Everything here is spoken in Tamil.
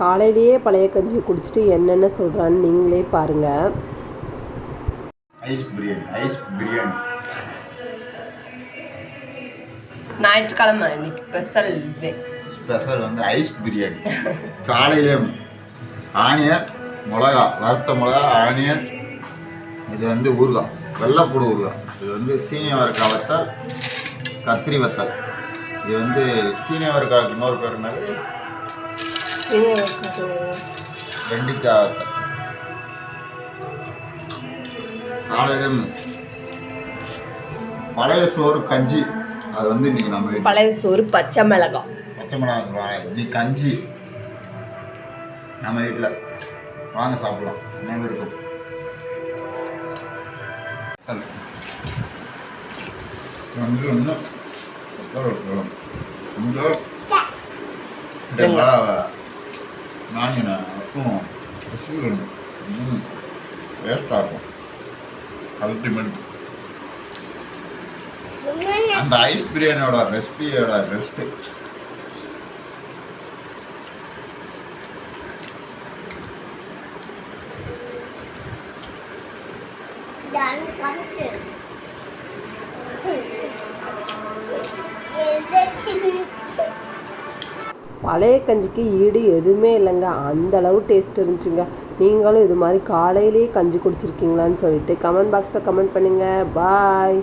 காலையிலேயே பழைய கஞ்சி குடிச்சிட்டு என்னென்ன சொல்கிறான்னு நீங்களே பாருங்கள். ஐஸ் பிரியாணி ஞாயிற்றுக்கிழமை இன்னைக்கு ஸ்பெஷல் வந்து ஐஸ் பிரியாணி. காலையிலே ஆனியன், மிளகா, வறுத்த மிளகா, ஆனியன், இது வந்து ஊறுகாய், வெள்ளைப்பூடு ஊறுகாய், இது வந்து சீனி அவரைக்காய் வத்தல், கத்திரி வத்தல், இது வந்து சீனி அவரைக்காய்க்கு இன்னொரு பேர் என்னது, வெண்டிக்காய் வத்தல். காலையில பழைய சோறு கஞ்சி, அது வந்து இன்னைக்கு நம்ம பழைய சோறு பச்சை மிளகாய் இன்னைக்கு கஞ்சி நம்ம வீட்டில். வாங்க சாப்பிடலாம், என்ன இருக்கும். வேஸ்டாக இருக்கும். அல்டிமேட். அந்த ஐஸ் பிரியாணியோட ரெசிபியோட ரெஸ்ட்டு. பழைய கஞ்சிக்கு ஈடு எதுவுமே இல்லைங்க, அந்தளவு டேஸ்ட் இருந்துச்சுங்க. நீங்களும் இது மாதிரி காலையிலேயே கஞ்சி குடிச்சிருக்கீங்களான்னு சொல்லிட்டு கமெண்ட் பாக்ஸில் கமெண்ட் பண்ணுங்கள். பாய்.